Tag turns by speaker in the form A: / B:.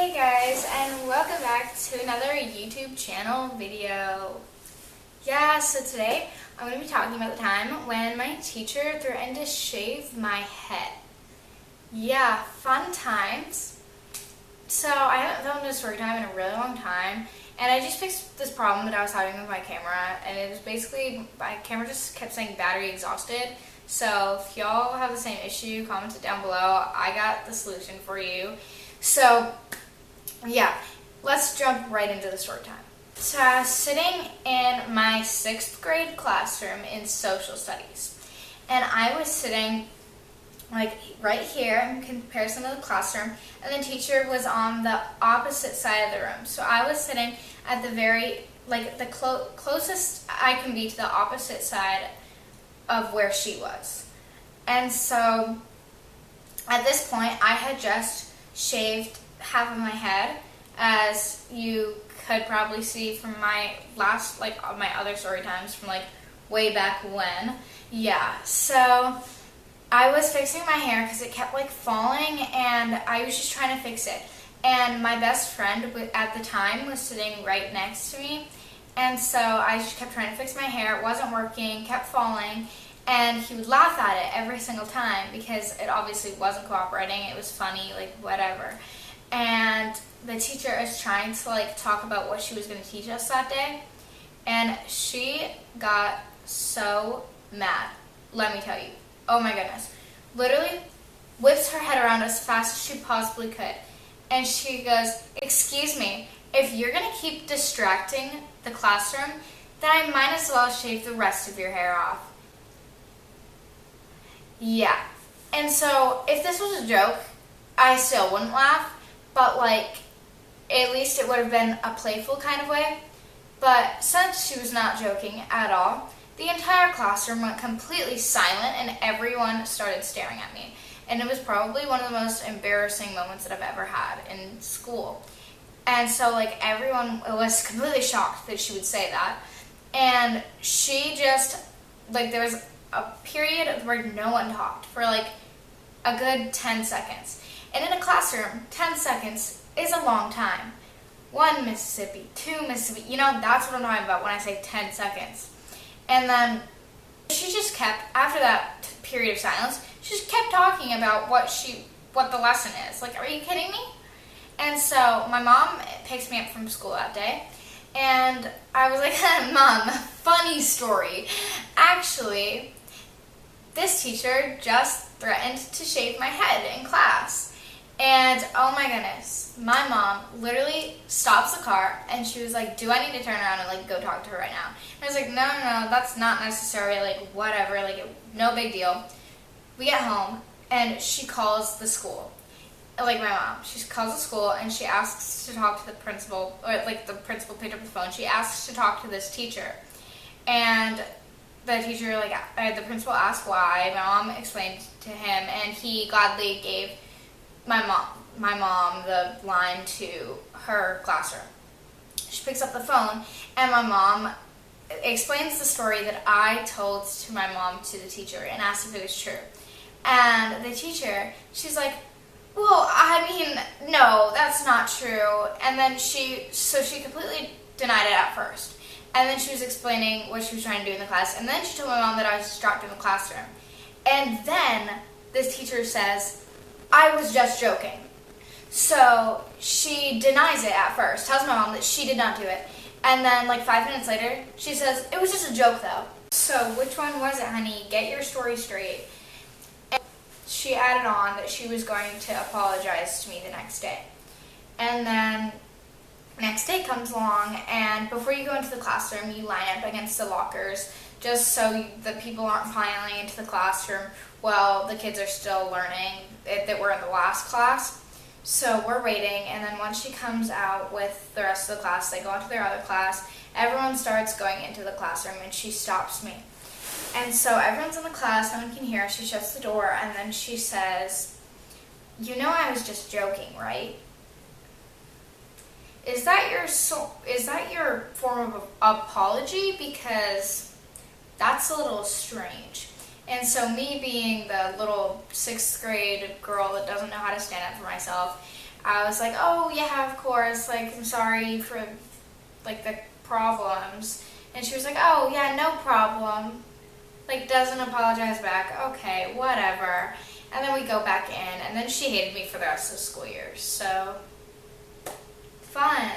A: Hey guys, and welcome back to another YouTube channel video. So today I'm going to be talking about the time when my teacher threatened to shave my head. Yeah, fun times. So I haven't filmed a story time in a really long time, and I just fixed this problem that I was having with my camera, and it was basically my camera just kept saying battery exhausted. So if y'all have the same issue, comment it down below. I got the solution for you. So yeah, let's jump right into the story time. So I was sitting in my 6th grade classroom in social studies, and I was sitting like right here in comparison to the classroom, and the teacher was on the opposite side of the room. So I was sitting at the very, like the closest I can be to the opposite side of where she was. And so at this point I had just shaved half of my head, as you could probably see from my last, my other story times from way back when. Yeah, so I was fixing my hair because it kept falling, and I was just trying to fix it. And my best friend at the time was sitting right next to me, and so I just kept trying to fix my hair. It wasn't working, kept falling, and he would laugh at it every single time because it obviously wasn't cooperating. It was funny, whatever. And the teacher is trying to talk about what she was going to teach us that day, and she got so mad, let me tell you. Oh my goodness. Literally whips her head around as fast as she possibly could, and she goes, "Excuse me, if you're going to keep distracting the classroom, then I might as well shave the rest of your hair off." Yeah. And so if this was a joke, I still wouldn't laugh, but at least it would have been a playful kind of way. But since she was not joking at all, the entire classroom went completely silent, and everyone started staring at me. And it was probably one of the most embarrassing moments that I've ever had in school. And so everyone was completely shocked that she would say that. And she just, there was a period where no one talked for a good 10 seconds. And in a classroom, 10 seconds is a long time. 1 Mississippi, 2 Mississippi, that's what I'm talking about when I say 10 seconds. And then she just kept, after that period of silence, she just kept talking about what the lesson is. Are you kidding me? And so my mom picks me up from school that day, and I was like, "Mom, funny story. Actually, this teacher just threatened to shave my head in class." And oh my goodness, my mom literally stops the car, and she was like, "Do I need to turn around and go talk to her right now?" And I was like, no, that's not necessary, whatever, no big deal. We get home, and she calls the school. My mom, she calls the school, and she asks to talk to the principal, or the principal picked up the phone. She asks to talk to this teacher, and the teacher, the principal asked why. My mom explained to him, and he gladly gave my mom the line to her classroom. She picks up the phone, and my mom explains the story that I told to my mom to the teacher and asked if it was true. And the teacher, she's like, "Well, I mean, no, that's not true." And then she completely denied it at first. And then she was explaining what she was trying to do in the class. And then she told my mom that I was distracted in the classroom. And then this teacher says, "I was just joking." So she denies it at first, tells my mom that she did not do it. And then 5 minutes later, she says, "It was just a joke though." So which one was it, honey? Get your story straight. And she added on that she was going to apologize to me the next day. And then next day comes along, and before you go into the classroom, you line up against the lockers just so the people aren't piling into the classroom while the kids are still learning that we're in the last class. So we're waiting, and then once she comes out with the rest of the class, they go on to their other class. Everyone starts going into the classroom, and she stops me. And so everyone's in the class, no one can hear. She shuts the door, and then she says, "You know I was just joking, right? Is that your form of apology? Because that's a little strange." And so me being the little 6th grade girl that doesn't know how to stand up for myself, I was like, oh yeah, of course, like I'm sorry for like the problems. And she was like, oh yeah, no problem. Like doesn't apologize back. Okay, whatever. And then we go back in, and then she hated me for the rest of the school year. So fun.